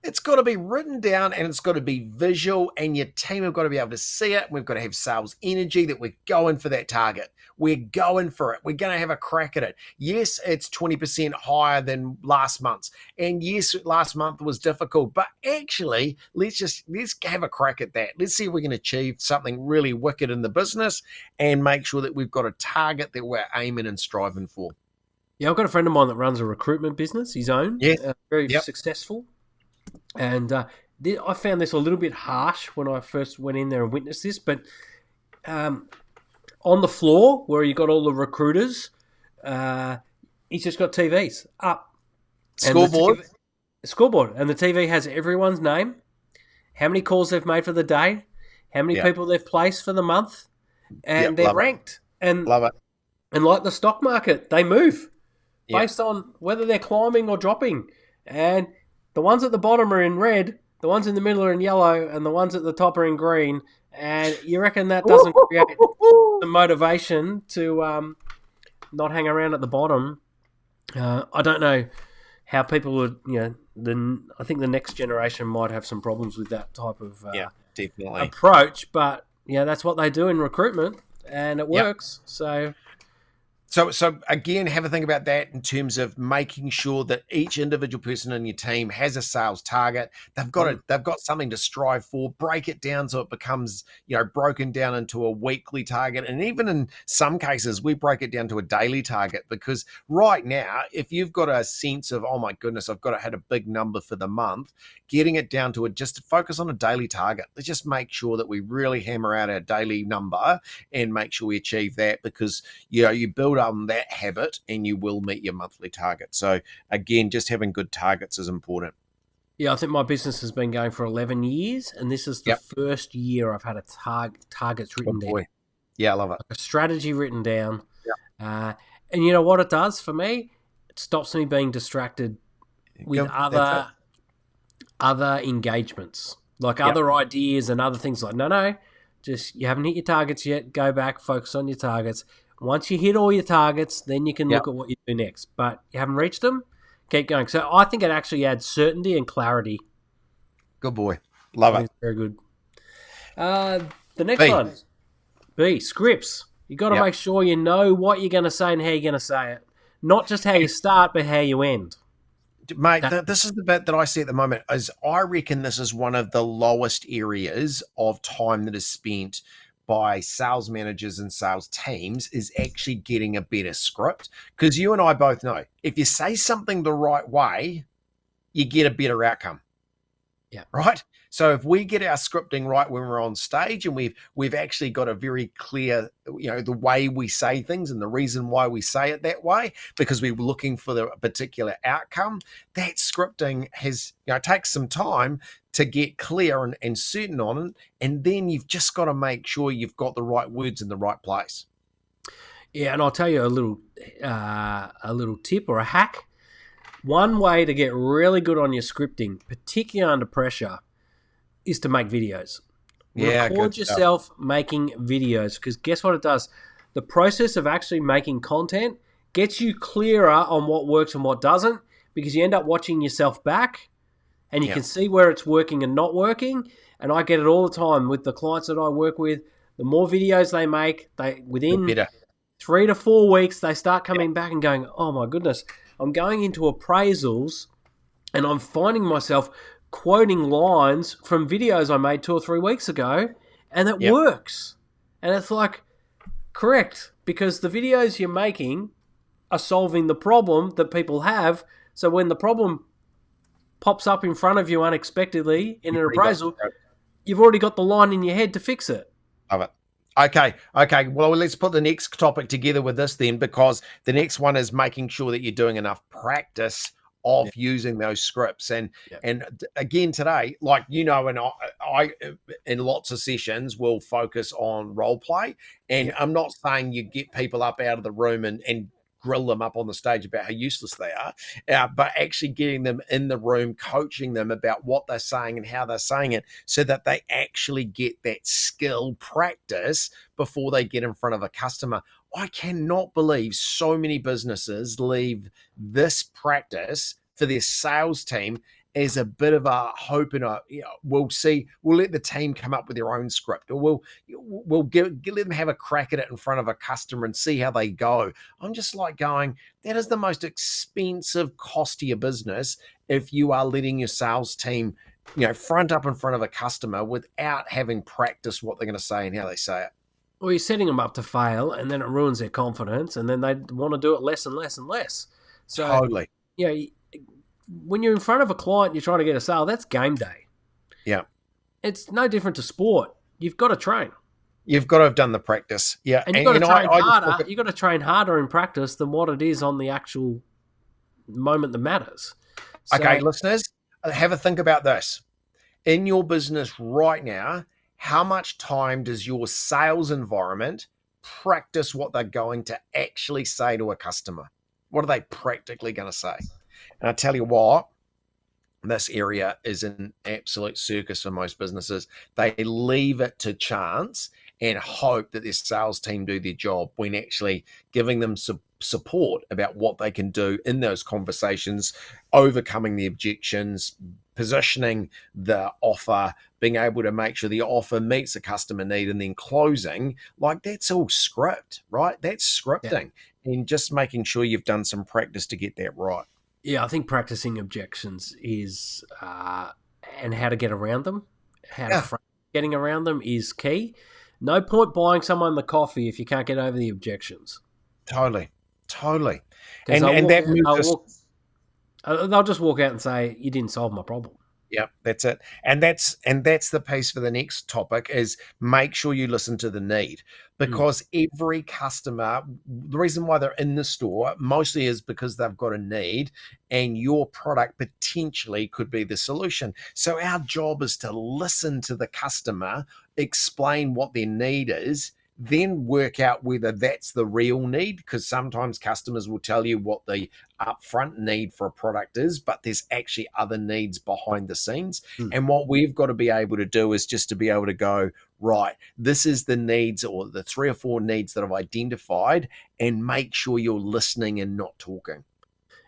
It's got to be written down and it's got to be visual, and your team have got to be able to see it. We've got to have sales energy that we're going for that target. We're going for it. We're going to have a crack at it. Yes, it's 20% higher than last month's. And yes, last month was difficult, but actually, let's have a crack at that. Let's see if we can achieve something really wicked in the business and make sure that we've got a target that we're aiming and striving for. Yeah, I've got a friend of mine that runs a recruitment business, his own, very successful. And I found this a little bit harsh when I first went in there and witnessed this, but on the floor where you got all the recruiters, he's just got TVs up. Scoreboard. Scoreboard. And the TV has everyone's name, how many calls they've made for the day, how many people they've placed for the month, and they're ranked. And love it. And like the stock market, they move based on whether they're climbing or dropping. And the ones at the bottom are in red, the ones in the middle are in yellow, and the ones at the top are in green. And you reckon that doesn't create the motivation to not hang around at the bottom? I don't know how people would, I think the next generation might have some problems with that type of definitely approach. But, that's what they do in recruitment, and it works. So again, have a think about that in terms of making sure that each individual person in your team has a sales target. They've got something to strive for. Break it down so it becomes, broken down into a weekly target. And even in some cases, we break it down to a daily target, because right now, if you've got a sense of, oh my goodness, I've got to hit a big number for the month, getting it down to just focus on a daily target. Let's just make sure that we really hammer out our daily number and make sure we achieve that, because you build on that habit and you will meet your monthly target. So again, just having good targets is important. Yeah, I think my business has been going for 11 years, and this is the first year I've had a targets written down. Yeah, I love it. A strategy written down. And you know what it does for me? It stops me being distracted with other engagements, like other ideas and other things. Like, no, just you haven't hit your targets yet. Go back, focus on your targets. Once you hit all your targets, then you can look at what you do next. But you haven't reached them, keep going. So I think it actually adds certainty and clarity. Good boy. Love it. Very good. The next one, B, scripts. You got to make sure you know what you're going to say and how you're going to say it. Not just how you start, but how you end. Mate, this is the bit that I see at the moment. Is I reckon this is one of the lowest areas of time that is spent by sales managers and sales teams, is actually getting a better script. Because you and I both know, if you say something the right way, you get a better outcome. Yeah. Right? So if we get our scripting right when we're on stage, and we've actually got a very clear, the way we say things and the reason why we say it that way, because we're looking for the particular outcome, that scripting takes some time to get clear and certain on it. And then you've just got to make sure you've got the right words in the right place. Yeah, and I'll tell you a little tip or a hack. One way to get really good on your scripting, particularly under pressure, is to make videos. Record yourself making videos, because guess what it does? The process of actually making content gets you clearer on what works and what doesn't, because you end up watching yourself back and you can see where it's working and not working. And I get it all the time with the clients that I work with. The more videos they make, within 3 to 4 weeks, they start coming back and going, oh my goodness, I'm going into appraisals and I'm finding myself quoting lines from videos I made 2 or 3 weeks ago, and it works. And it's like, Correct, because the videos you're making are solving the problem that people have. So when the problem pops up in front of you unexpectedly in You've an already got appraisal, you've already got the line in your head to fix it. of it. Okay. Well, let's put the next topic together with this then, because the next one is making sure that you're doing enough practice of using those scripts. And again today, like and I in lots of sessions will focus on role play. And I'm not saying you get people up out of the room and grill them up on the stage about how useless they are, but actually getting them in the room, coaching them about what they're saying and how they're saying it, so that they actually get that skill practice before they get in front of a customer. I cannot believe so many businesses leave this practice for their sales team as a bit of a hope and we'll see. We'll let the team come up with their own script, or we'll let them have a crack at it in front of a customer and see how they go. I'm just like going, that is the most expensive cost to your business if you are letting your sales team, front up in front of a customer without having practiced what they're going to say and how they say it. Well, you're setting them up to fail, and then it ruins their confidence, and then they want to do it less and less and less. So, Totally. When you're in front of a client, you're trying to get a sale, that's game day. Yeah. It's no different to sport. You've got to train. You've got to have done the practice. Yeah. And you've got to train harder. You've got to train harder in practice than what it is on the actual moment that matters. So, okay, listeners, have a think about this. In your business right now, how much time does your sales environment practice what they're going to actually say to a customer? What are they practically going to say? And I tell you what, this area is an absolute circus for most businesses. They leave it to chance and hope that their sales team do their job, when actually giving them support about what they can do in those conversations, overcoming the objections, positioning the offer, being able to make sure the offer meets the customer need, and then closing. Like, that's all script, right? That's scripting. And just making sure you've done some practice to get that right. Yeah, I think practicing objections is and how to get around them, getting around them is key. No point buying someone the coffee if you can't get over the objections. Totally. And that moves they'll just walk out and say, you didn't solve my problem. Yep, that's it. And that's the piece for the next topic, is make sure you listen to the need, because every customer, the reason why they're in the store mostly is because they've got a need, and your product potentially could be the solution. So our job is to listen to the customer, explain what their need is, then work out whether that's the real need, because sometimes customers will tell you what the upfront need for a product is, but there's actually other needs behind the scenes. And what we've got to be able to do is just to be able to go, right, this is the needs, or the 3 or 4 needs that I've identified, and make sure you're listening and not talking.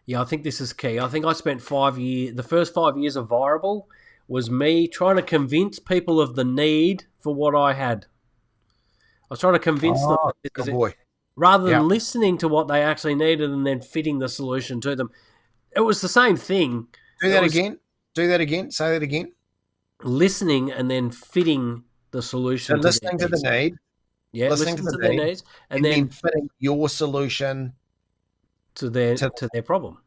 Yeah, I think this is key. I think I spent 5 years, the first 5 years of Viable was me trying to convince people of the need for what I had. I was trying to convince them, rather than listening to what they actually needed and then fitting the solution to them. It was the same thing. Do that again. Say that again. Listening and then fitting the solution. So listening to the need. Yeah, listening to their needs, and then fitting your solution to their problem.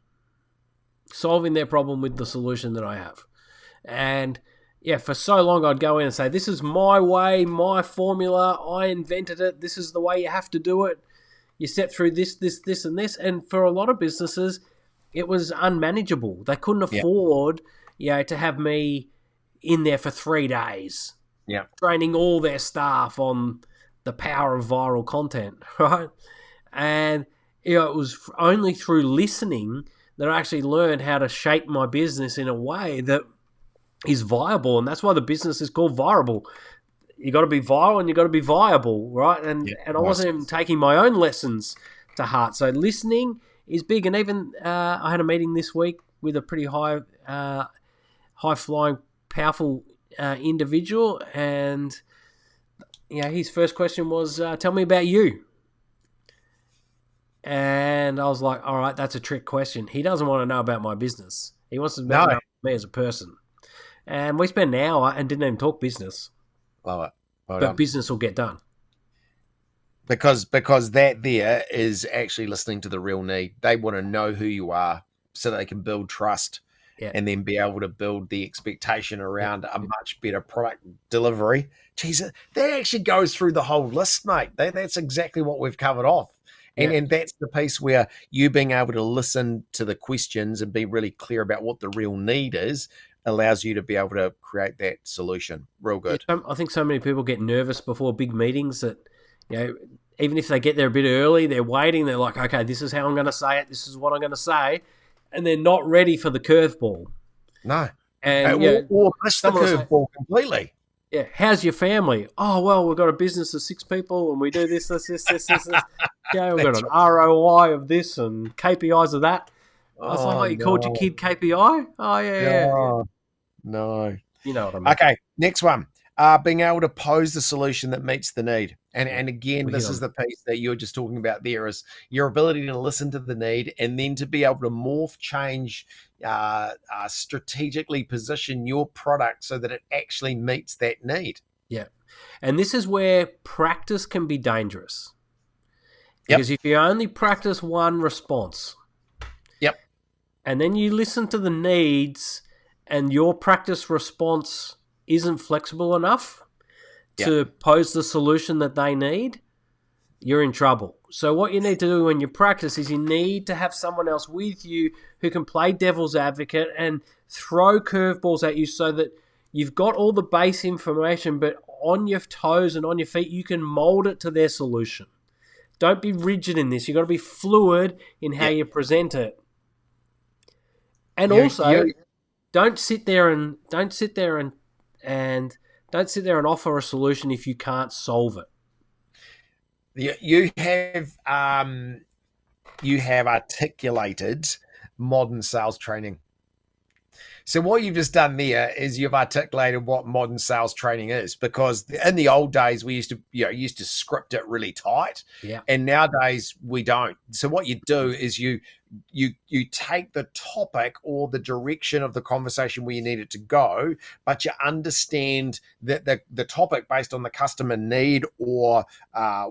Solving their problem with the solution that I have. And for so long I'd go in and say, this is my way, my formula, I invented it, this is the way you have to do it. You step through this, and this. And for a lot of businesses, it was unmanageable. They couldn't afford, to have me in there for 3 days, training all their staff on the power of viral content, right? And it was only through listening that I actually learned how to shape my business in a way that is viable, and that's why the business is called Viable. You got to be viral and you got to be viable, right? And I wasn't even taking my own lessons to heart. So listening is big. And even I had a meeting this week with a pretty high flying, powerful individual, and his first question was, "Tell me about you." And I was like, "All right, that's a trick question. He doesn't want to know about my business. He wants to know about me as a person." And we spent an hour and didn't even talk business. Love it. But business will get done. because that there is actually listening to the real need. They want to know who you are so they can build trust Yeah. and then be able to build the expectation Yep. around a much better product delivery. Jeez, that actually goes through the whole list, mate. That's exactly what we've covered off. And, Yeah. and that's the piece where you being able to listen to the questions and be really clear about what the real need is allows you to be able to create that solution. Real Yeah, good. I think so many people get nervous before big meetings that, even if they get there a bit early, they're waiting. They're like, okay, this is how I'm going to say it. This is what I'm going to say. And they're not ready for the curveball. No. And, Or miss the someone will say, curveball completely. yeah, how's your family? Oh, well, we've got a business of 6 people and we do this. Yeah, we've got That's an ROI of this and KPIs of that. I was like, Oh, oh, you called your no. kid KPI? Oh, yeah. No. No. You know what I mean. Okay, next one. Being able to pose the solution that meets the need. And, Yeah, and again, we hit this on is it. the piece that you're just talking about there is your ability to listen to the need and then to be able to morph, change, strategically position your product so that it actually meets that need. Yeah. And this is where practice can be dangerous. Yep. Because if you only practice one response Yep. and then you listen to the needs and your practice response isn't flexible enough to pose the solution that they need, you're in trouble. So what you need to do when you practice is you need to have someone else with you who can play devil's advocate and throw curveballs at you so that you've got all the base information, but on your toes and on your feet, you can mold it to their solution. Don't be rigid in this. You've got to be fluid in how you present it. And don't sit there and offer a solution if you can't solve it. You have articulated modern sales training. So what you've just done there is you've articulated what modern sales training is, because in the old days we used to script it really tight, and nowadays we don't. So what you do is you take the topic or the direction of the conversation where you need it to go, but you understand that the topic based on the customer need or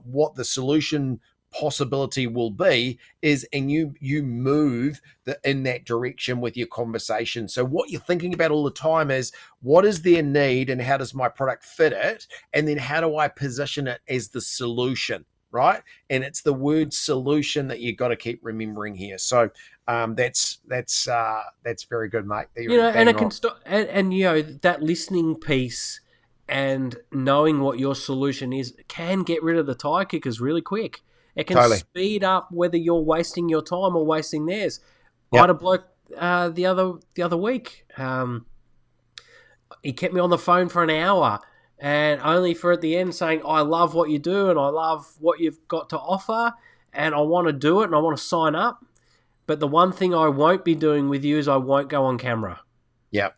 what the solution possibility will be is, and you move in that direction with your conversation. So what you're thinking about all the time is, what is their need and how does my product fit it, and then how do I position it as the solution, right? And it's the word solution that you got to keep remembering here. So that's very good, mate. And it can stop, and that listening piece and knowing what your solution is can get rid of the tire kickers really quick. It can speed up whether you're wasting your time or wasting theirs. I had a bloke the other week. He kept me on the phone for an hour, and only for at the end saying, "I love what you do, and I love what you've got to offer, and I want to do it, and I want to sign up. But the one thing I won't be doing with you is I won't go on camera." Yep.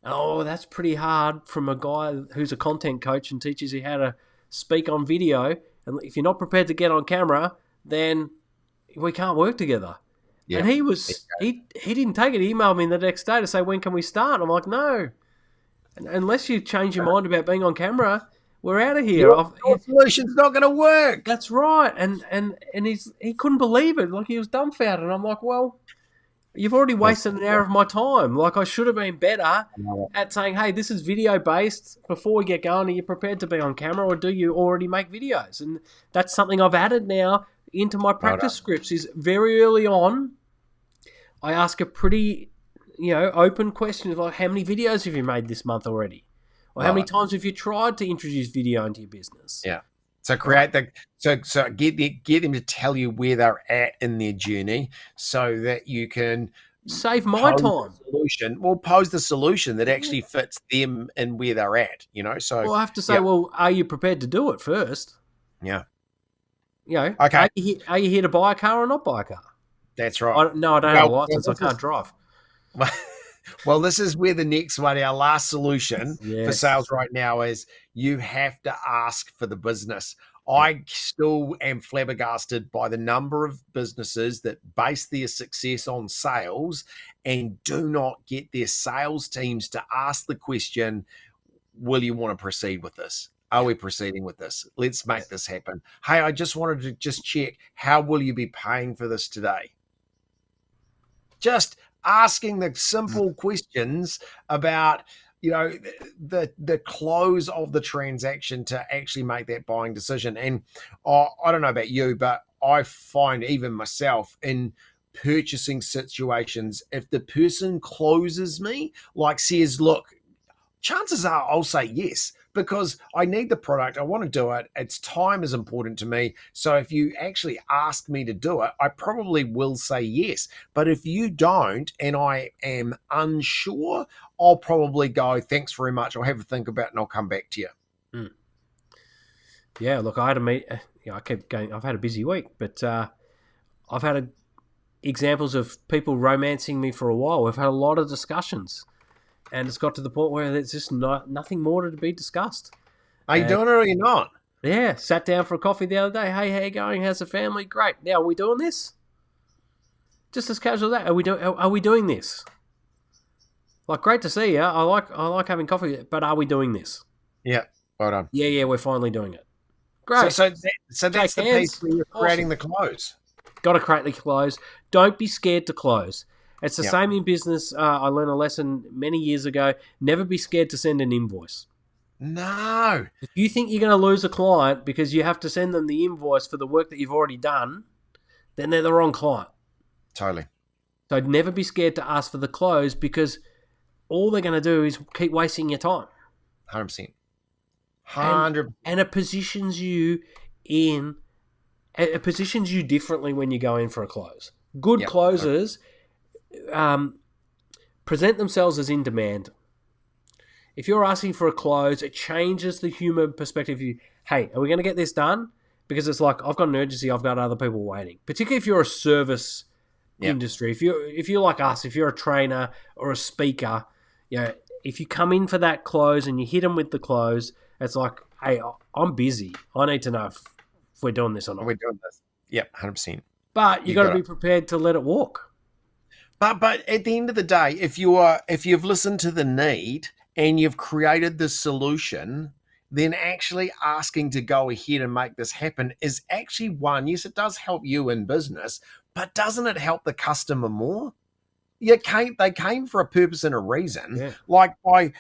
Oh, that's pretty hard from a guy who's a content coach and teaches you how to speak on video. And if you're not prepared to get on camera, then we can't work together. Yeah. And he didn't take it. He emailed me the next day to say, when can we start? I'm like, no. Unless you change your mind about being on camera, we're out of here. Your solution's not going to work. That's right. And he couldn't believe it. Like, he was dumbfounded. And I'm like, well, you've already wasted an hour of my time. Like, I should have been better at saying, hey, this is video-based. Before we get going, are you prepared to be on camera, or do you already make videos? And that's something I've added now into my practice scripts, is very early on, I ask a pretty, open question of, like, how many videos have you made this month already? Or how many times have you tried to introduce video into your business? Yeah. So get them to tell you where they're at in their journey, so that you can save my time. Pose the solution that actually fits them and where they're at. So I have to say, well, are you prepared to do it first? Yeah. Okay. Are you here to buy a car or not buy a car? That's right. I don't have a license. I can't drive. Well, this is where the next one, our last solution for sales right now, is you have to ask for the business. I still am flabbergasted by the number of businesses that base their success on sales and do not get their sales teams to ask the question, will you want to proceed with this? Are we proceeding with this? Let's make this happen. Hey, I just wanted to just check, how will you be paying for this today? Just asking the simple questions about, the close of the transaction to actually make that buying decision. And I don't know about you, but I find even myself in purchasing situations, if the person closes me, like says, look, chances are I'll say yes, because I need the product. I want to do it. Its time is important to me. So if you actually ask me to do it, I probably will say yes. But if you don't and I am unsure, I'll probably go, thanks very much. I'll have a think about it and I'll come back to you. Mm. Yeah, look, I had a meet. I kept going. I've had a busy week, but I've had examples of people romancing me for a while. We've had a lot of discussions. And it's got to the point where there's just nothing more to be discussed. Are you doing it or are you not? Yeah, sat down for a coffee the other day. Hey, how you going? How's the family? Great. Now, are we doing this? Just as casual as that. Are we doing this? Like, great to see you. I like having coffee, but are we doing this? Yeah, well done. Yeah, we're finally doing it. Great. So that's the piece where you're creating the close. Got to create the close. Don't be scared to close. It's the same in business. I learned a lesson many years ago. Never be scared to send an invoice. No. If you think you're going to lose a client because you have to send them the invoice for the work that you've already done, then they're the wrong client. Totally. So never be scared to ask for the close, because all they're going to do is keep wasting your time. 100%. 100%. And it positions you differently when you go in for a close. Good closers present themselves as in demand. If you're asking for a close, it changes the human perspective. Hey, are we going to get this done? Because it's like, I've got an urgency, I've got other people waiting. Particularly if you're a service industry. If you're like us, if you're a trainer or a speaker, if you come in for that close and you hit them with the close, it's like, hey, I'm busy. I need to know if we're doing this or not. We're doing this. Yep, 100%. But you got to be prepared to let it walk. But at the end of the day, if you've listened to the need and you've created the solution, then actually asking to go ahead and make this happen is actually one. Yes, it does help you in business, but doesn't it help the customer more? They came for a purpose and a reason. Yeah. Like I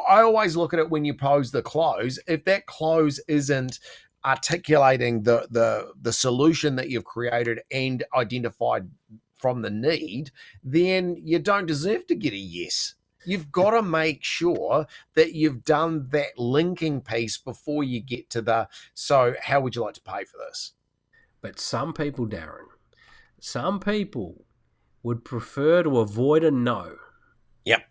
always look at it when you pose the close. If that close isn't articulating the solution that you've created and identified from the need, then you don't deserve to get a yes. You've got to make sure that you've done that linking piece before you get to so how would you like to pay for this? But some people, Darren, would prefer to avoid a no. Yep.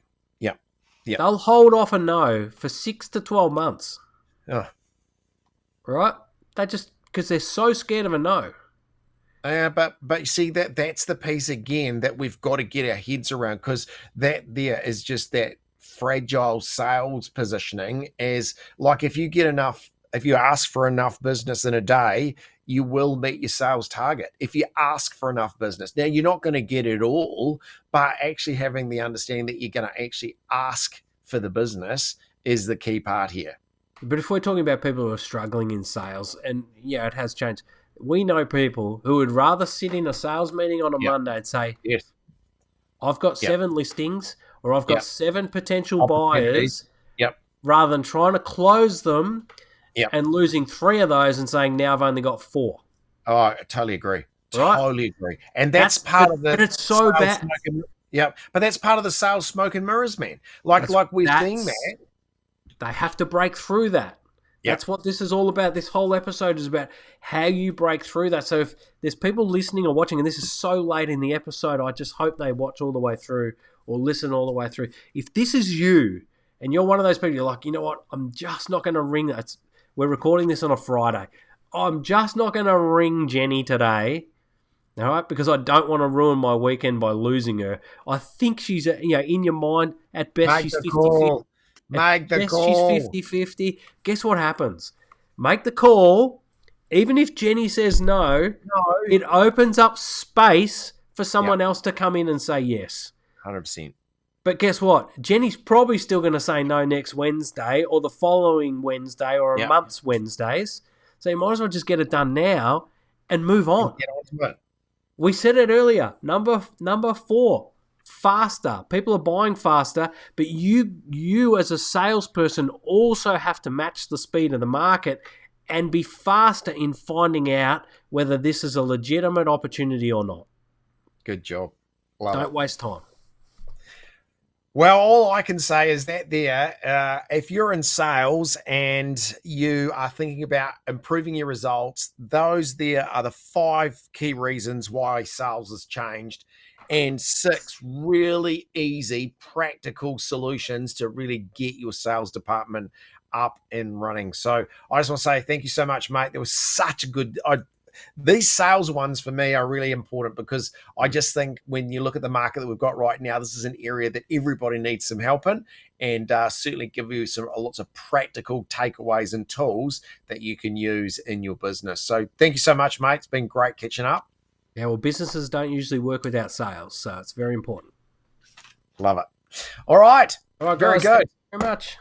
They'll hold off a no for 6 to 12 months. Oh. Right? Because they're so scared of a no. But you see, that's the piece again that we've got to get our heads around, because that there is just that fragile sales positioning. As like, if you ask for enough business in a day, you will meet your sales target. If you ask for enough business, now you're not going to get it all, but actually having the understanding that you're going to actually ask for the business is the key part here. But if we're talking about people who are struggling in sales, and it has changed. We know people who would rather sit in a sales meeting on a Monday and say, yes, I've got 7 listings, or I've got 7 potential buyers, rather than trying to close them and losing 3 of those and saying, now I've only got 4. Oh, I totally agree. Right? Totally agree. And that's part of the... But it's so bad. But that's part of the sales smoke and mirrors, man. Like we've seen that. They have to break through that. That's what this is all about. This whole episode is about how you break through that. So if there's people listening or watching, and this is so late in the episode, I just hope they watch all the way through or listen all the way through. If this is you and you're one of those people, you're like, you know what, I'm just not going to ring. We're recording this on a Friday. I'm just not going to ring Jenny today, all right, because I don't want to ruin my weekend by losing her. I think she's, in your mind, at best, she's 50-50. Make the call. She's 50-50. Guess what happens? Make the call. Even if Jenny says no, it opens up space for someone else to come in and say yes. 100%. But guess what? Jenny's probably still going to say no next Wednesday or the following Wednesday or a Yeah. month's Wednesdays. So you might as well just get it done now and move on. Get on to it. We said it earlier. Number 4, faster. People are buying faster, but you as a salesperson also have to match the speed of the market and be faster in finding out whether this is a legitimate opportunity or not. Good job. Love it. Don't waste time. Well, all I can say is that if you're in sales and you are thinking about improving your results, those there are the 5 key reasons why sales has changed, and 6 really easy, practical solutions to really get your sales department up and running. So I just want to say thank you so much, mate. There was such a good... these sales ones for me are really important because I just think when you look at the market that we've got right now, this is an area that everybody needs some help in, and certainly give you lots of practical takeaways and tools that you can use in your business. So thank you so much, mate. It's been great catching up. Yeah, well, businesses don't usually work without sales, so it's very important. Love it. All right. All right, Very guys. good. Thank you very much.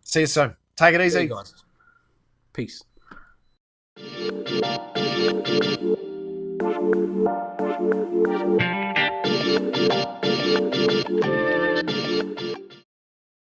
See you soon. Take it See easy. you guys. Peace.